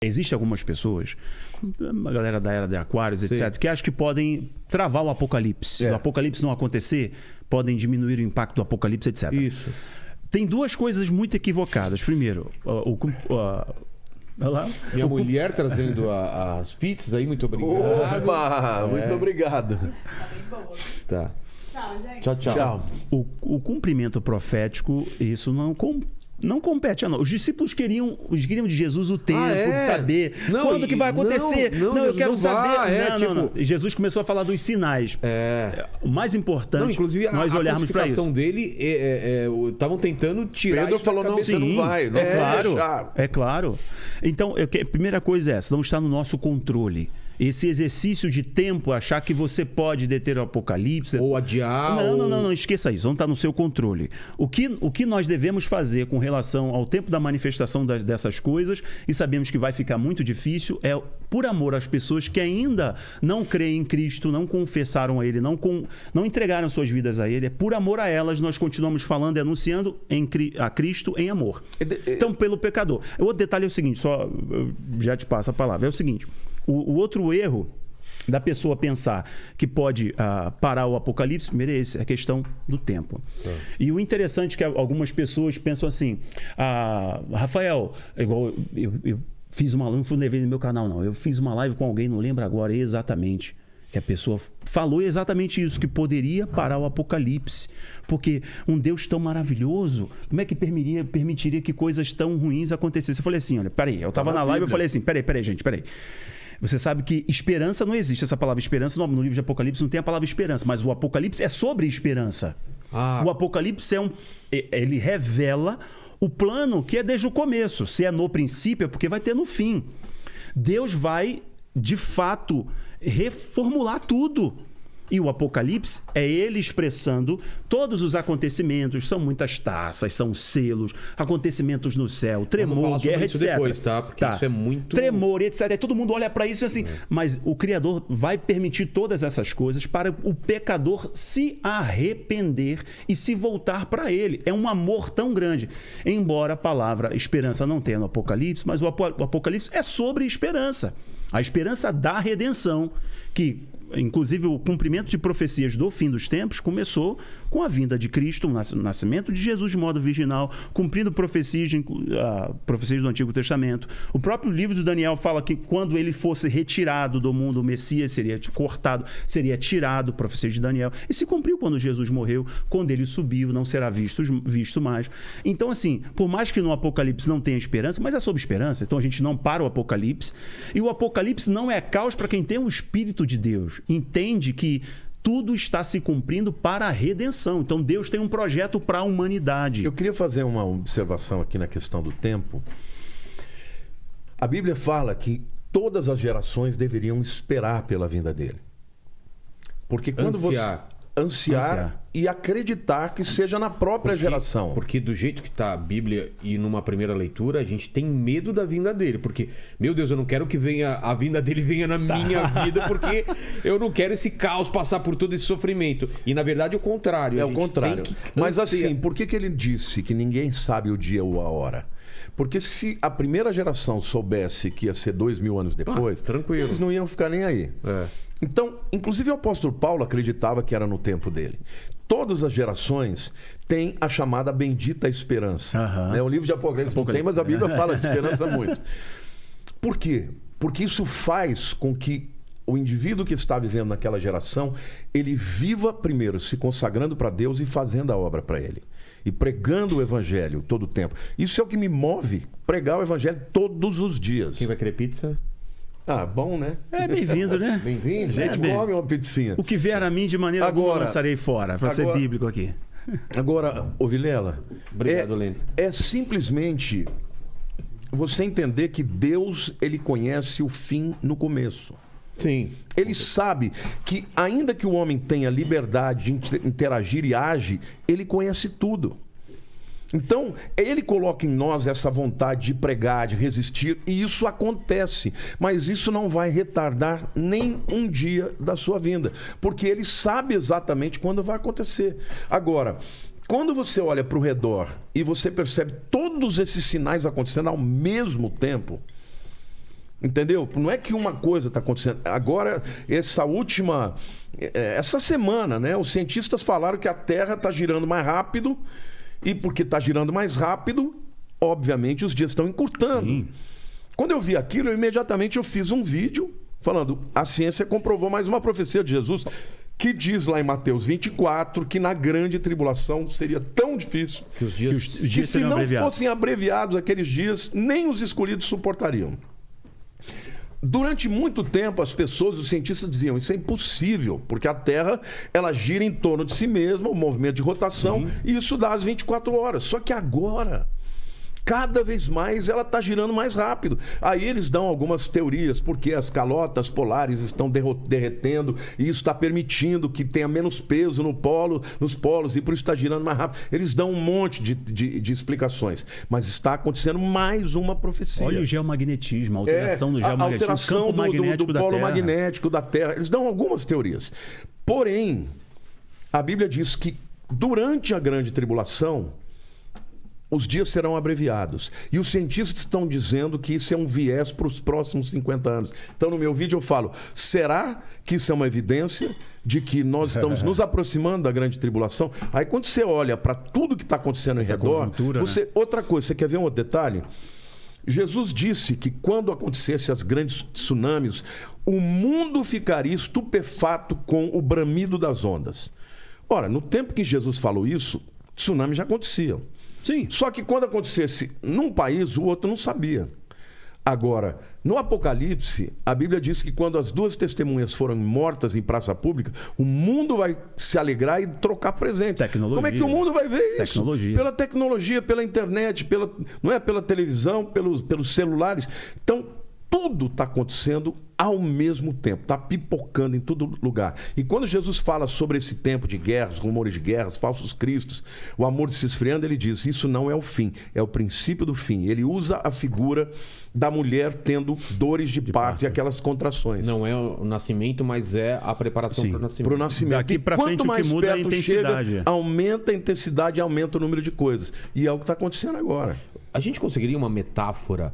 Existem algumas pessoas, a galera da era de Aquários, etc., que acham que podem travar o apocalipse. O apocalipse não acontecer, podem diminuir o impacto do apocalipse, etc. Isso. Tem duas coisas muito equivocadas. Primeiro, olha lá. Minha mulher trazendo as pizzas aí, muito obrigado. Opa, muito obrigado. Tá bem boa. Tá. Tchau, gente. Tchau, tchau. Tchau. O cumprimento profético, isso não compete a nós. Os discípulos queriam de Jesus o tempo, de saber quando que vai acontecer. Não, eu quero saber. Não. Jesus começou a falar dos sinais. O mais importante, inclusive, nós olharmos para isso. Dele, estavam tentando tirar Pedro isso da falou, não, cabeça. você não vai. Não É claro. Então, a primeira coisa é essa, não está no nosso controle. Esse exercício de tempo, achar que você pode deter o apocalipse... Ou adiar... Não, esqueça isso, não está no seu controle. O que nós devemos fazer com relação ao tempo da manifestação dessas coisas, e sabemos que vai ficar muito difícil, é por amor às pessoas que ainda não creem em Cristo, não confessaram a Ele, não entregaram suas vidas a Ele, é por amor a elas, nós continuamos falando e anunciando a Cristo em amor. Então, pelo pecador. O outro detalhe é o seguinte, eu já te passo a palavra, é o seguinte... O outro erro da pessoa pensar que pode parar o apocalipse, primeiro é esse, é a questão do tempo. E o interessante é que algumas pessoas pensam assim, Rafael, igual eu fiz uma live, não fui levei no meu canal não, eu fiz uma live com alguém, não lembro agora exatamente, que a pessoa falou exatamente isso, que poderia parar o apocalipse, porque um Deus tão maravilhoso, como é que permitiria que coisas tão ruins acontecessem? Eu falei assim, olha, peraí, eu estava na live, eu falei assim, peraí, gente. Você sabe que esperança não existe. Essa palavra esperança, no livro de Apocalipse não tem a palavra esperança, mas o Apocalipse é sobre esperança. O Apocalipse ele revela o plano que é desde o começo. Se é no princípio, é porque vai ter no fim. Deus vai, de fato, reformular tudo. E o Apocalipse é ele expressando todos os acontecimentos, são muitas taças, são selos, acontecimentos no céu, tremor, guerra, etc. Depois, tá? Porque isso é muito... Tremor, etc. Aí todo mundo olha para isso e assim, mas o Criador vai permitir todas essas coisas para o pecador se arrepender e se voltar para ele. É um amor tão grande. Embora a palavra esperança não tenha no Apocalipse, mas o Apocalipse é sobre esperança. A esperança da redenção, que... Inclusive, o cumprimento de profecias do fim dos tempos começou com a vinda de Cristo, o nascimento de Jesus de modo virginal, cumprindo profecias do Antigo Testamento. O próprio livro de Daniel fala que quando ele fosse retirado do mundo, o Messias seria cortado, seria tirado, profecia de Daniel. E se cumpriu quando Jesus morreu, quando ele subiu, não será visto mais. Então, assim, por mais que no Apocalipse não tenha esperança, mas é sobre esperança, então a gente não para o Apocalipse. E o Apocalipse não é caos para quem tem o Espírito de Deus. Entende que tudo está se cumprindo para a redenção. Então Deus tem um projeto para a humanidade. Eu queria fazer uma observação aqui na questão do tempo. A Bíblia fala que todas as gerações deveriam esperar pela vinda dele. Porque quando ansiar e acreditar que seja na própria geração. Porque do jeito que está a Bíblia e numa primeira leitura, a gente tem medo da vinda dele. Porque, meu Deus, eu não quero que a vinda dele venha na minha vida, porque eu não quero esse caos, passar por todo esse sofrimento. E na verdade é o contrário. É o contrário. Mas assim, por que ele disse que ninguém sabe o dia ou a hora? Porque se a primeira geração soubesse que ia ser 2000 anos depois, tranquilo, eles não iam ficar nem aí. Então, inclusive o apóstolo Paulo acreditava que era no tempo dele. Todas as gerações têm a chamada bendita esperança. O livro de Apocalipse não tem, mas a Bíblia fala de esperança muito. Por quê? Porque isso faz com que o indivíduo que está vivendo naquela geração, ele viva primeiro se consagrando para Deus e fazendo a obra para ele. E pregando o evangelho todo o tempo. Isso é o que me move, pregar o evangelho todos os dias. Quem vai querer pizza? Bom, né? É bem-vindo, né? Bem-vindo. A gente come uma pizzinha. O que vier a mim de maneira alguma lançarei fora, para ser bíblico aqui. Agora, ô Vilela, obrigado, Lene. É simplesmente você entender que Deus, ele conhece o fim no começo. Sim. Ele sabe que, ainda que o homem tenha liberdade de interagir e age, ele conhece tudo. Então, ele coloca em nós essa vontade de pregar, de resistir, e isso acontece. Mas isso não vai retardar nem um dia da sua vinda, porque ele sabe exatamente quando vai acontecer. Agora, quando você olha para o redor e você percebe todos esses sinais acontecendo ao mesmo tempo, Entendeu? Não é que uma coisa está acontecendo. Agora, essa semana, né? Os cientistas falaram que a Terra está girando mais rápido, e porque está girando mais rápido, obviamente os dias estão encurtando. Sim. Quando eu vi aquilo, imediatamente eu fiz um vídeo falando: a ciência comprovou mais uma profecia de Jesus, que diz lá em Mateus 24 que na grande tribulação seria tão difícil Que os dias que se não fossem abreviados aqueles dias, nem os escolhidos suportariam. Durante muito tempo, as pessoas, os cientistas diziam: isso é impossível, porque a Terra ela gira em torno de si mesma, o movimento de rotação, e isso dá as 24 horas. Só que agora, cada vez mais, ela está girando mais rápido. Aí eles dão algumas teorias, porque as calotas polares estão derretendo, e isso está permitindo que tenha menos peso nos polos, e por isso está girando mais rápido. Eles dão um monte de explicações. Mas está acontecendo mais uma profecia. Olha o geomagnetismo, a alteração do geomagnetismo, a alteração campo magnético do da polo Terra. magnético da Terra. Eles dão algumas teorias. Porém, a Bíblia diz que durante a grande tribulação, os dias serão abreviados. E os cientistas estão dizendo que isso é um viés para os próximos 50 anos. Então, no meu vídeo eu falo: será que isso é uma evidência de que nós estamos nos aproximando da grande tribulação? Aí, quando você olha para tudo que está acontecendo ao redor, né? Outra coisa, você quer ver um outro detalhe? Jesus disse que quando acontecessem as grandes tsunamis, o mundo ficaria estupefato com o bramido das ondas. Ora, no tempo que Jesus falou isso, tsunamis já aconteciam. Sim. Só que quando acontecesse num país, o outro não sabia. Agora, no Apocalipse, a Bíblia diz que quando as duas testemunhas foram mortas em praça pública, o mundo vai se alegrar e trocar presente. Tecnologia. Como é que o mundo vai ver isso? Tecnologia. Pela tecnologia, pela internet, não é pela televisão, pelos celulares. Então, tudo está acontecendo ao mesmo tempo, está pipocando em todo lugar. E quando Jesus fala sobre esse tempo de guerras, rumores de guerras, falsos cristos, o amor se esfriando, ele diz: isso não é o fim, é o princípio do fim. Ele usa a figura da mulher tendo dores de parto e aquelas contrações. Não é o nascimento, mas é a preparação para o nascimento. Pro nascimento. Daqui pra Quanto frente, o mais que muda é a perto intensidade. chega, aumenta a intensidade e aumenta o número de coisas. E é o que está acontecendo agora. A gente conseguiria uma metáfora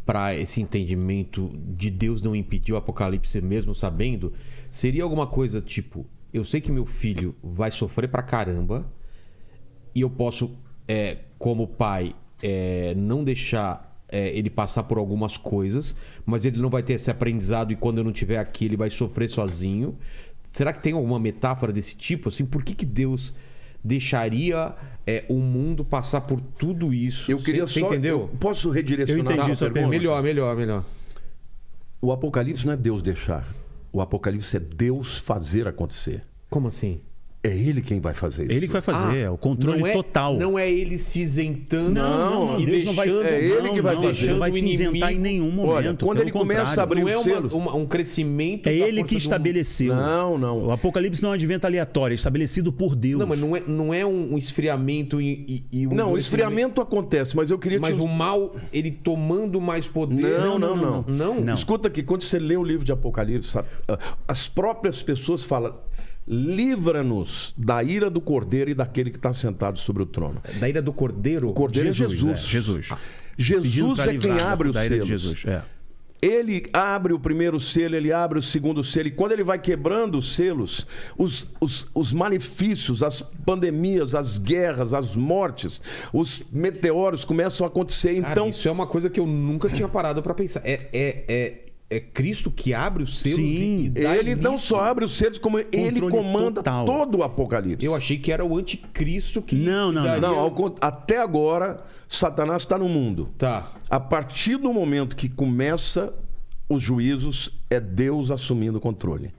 para esse entendimento de Deus não impedir o apocalipse mesmo sabendo? Seria alguma coisa tipo: eu sei que meu filho vai sofrer pra caramba e eu posso, como pai, não deixar ele passar por algumas coisas, mas ele não vai ter esse aprendizado, e quando eu não estiver aqui ele vai sofrer sozinho. Será que tem alguma metáfora desse tipo? Assim, por que Deus deixaria o mundo passar por tudo isso? Eu queria Você só... entendeu? Posso redirecionar Eu entendi a sua pergunta? Melhor. O Apocalipse não é Deus deixar. O Apocalipse é Deus fazer acontecer. Como assim? É Ele quem vai fazer isso. Ele que vai fazer, é o controle total. Não é ele se isentando Não, e Deus não vai, deixando... é ele que vai não, fazer. Ele não vai o se isentar em nenhum momento. Olha, quando pelo ele começa a abrir Não é os selos... um crescimento É da ele força que do- estabeleceu. Não. O Apocalipse não é um advento aleatório, é estabelecido por Deus. Não, mas não é um esfriamento e um Não, o crescimento. esfriamento acontece, mas eu queria... Mas o mal, ele tomando mais poder... Não. Não? Escuta aqui, quando você lê o livro de Apocalipse, sabe, as próprias pessoas falam: livra-nos da ira do Cordeiro e daquele que está sentado sobre o trono. Da ira do Cordeiro? O Cordeiro é Jesus. Jesus. Pedindo Jesus pra é quem livrar abre os da ira de selos. Jesus. Ele abre o primeiro selo, ele abre o segundo selo. E quando ele vai quebrando os selos, os malefícios, as pandemias, as guerras, as mortes, os meteoros começam a acontecer. Cara, Então, isso é uma coisa que eu nunca tinha parado pra pensar. É Cristo que abre os selos Sim, e dá ele não início. só abre os selos, como ele comanda total. todo o Apocalipse. Eu achei que era o anticristo que... Não. daria- Não, até agora, Satanás está no mundo. Tá. A partir do momento que começa os juízos, é Deus assumindo o controle.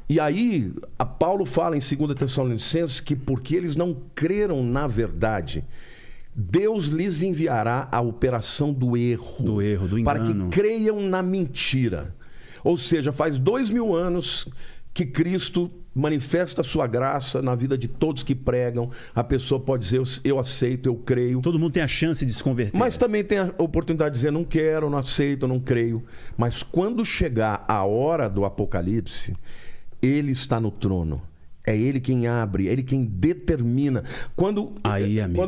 E aí, Paulo fala em 2 Tessalonicenses que porque eles não creram na verdade, Deus lhes enviará a operação do erro. Do erro, do para que engano. creiam na mentira. Ou seja, faz 2000 anos que Cristo manifesta a sua graça na vida de todos que pregam. A pessoa pode dizer: eu aceito, eu creio. Todo mundo tem a chance de se converter. Mas também tem a oportunidade de dizer: não quero, não aceito, não creio. Mas quando chegar a hora do Apocalipse, ele está no trono. É ele quem abre, é ele quem determina. Quando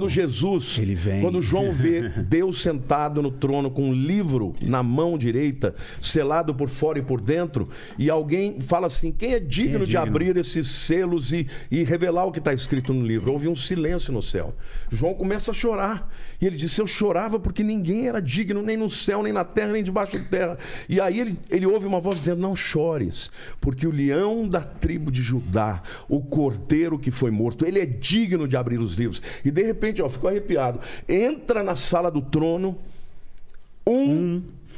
Jesus, ele vem. Quando João vê Deus sentado no trono com um livro na mão direita, selado por fora e por dentro, e alguém fala assim, quem é digno de abrir esses selos e revelar o que está escrito no livro? Houve um silêncio no céu. João começa a chorar. E ele disse, eu chorava porque ninguém era digno, nem no céu, nem na terra, nem debaixo da terra. E aí ele ouve uma voz dizendo, não chores, porque o leão da tribo de Judá, o cordeiro que foi morto, ele é digno de abrir os livros. E de repente, ficou arrepiado. Entra na sala do trono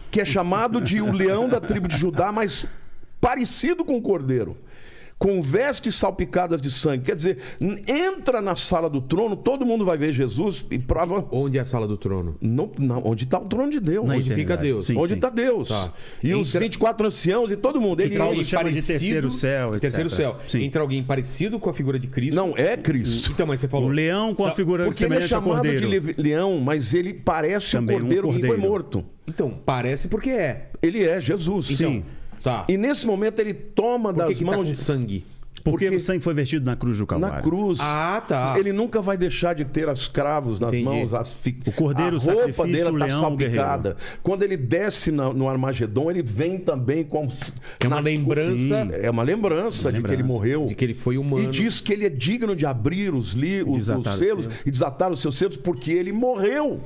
que é chamado de o leão da tribo de Judá, mas parecido com o cordeiro, com vestes salpicadas de sangue. Quer dizer, entra na sala do trono, todo mundo vai ver Jesus e prova... Onde é a sala do trono? Onde está o trono de Deus. Onde fica Deus. Sim, onde está Deus. Tá. E os 24 anciãos e todo mundo. Ele Paulo chama de terceiro céu, etc. Terceiro céu. Sim. Entra alguém parecido com a figura de Cristo. Não, é Cristo. Então, mas você falou... O leão com a figura Porque ele é semelhante ao chamado cordeiro. de leão, mas ele parece Também o cordeiro que foi cordeiro. morto. Então, parece porque é. Ele é Jesus. Então, Sim. Tá. E nesse momento ele toma Por que das que mãos... tá com sangue? Porque o sangue foi vertido na cruz do Calvário. Na cruz. Ah, tá. Ele nunca vai deixar de ter os cravos nas Entendi. mãos. O cordeiro, a o roupa sacrifício, dele o está leão, salpicada. Quando ele desce no Armagedon, ele vem também com... É uma lembrança... É uma lembrança de que ele morreu. De que ele foi humano. E diz que ele é digno de abrir os desatar selos e desatar os seus selos, porque ele morreu.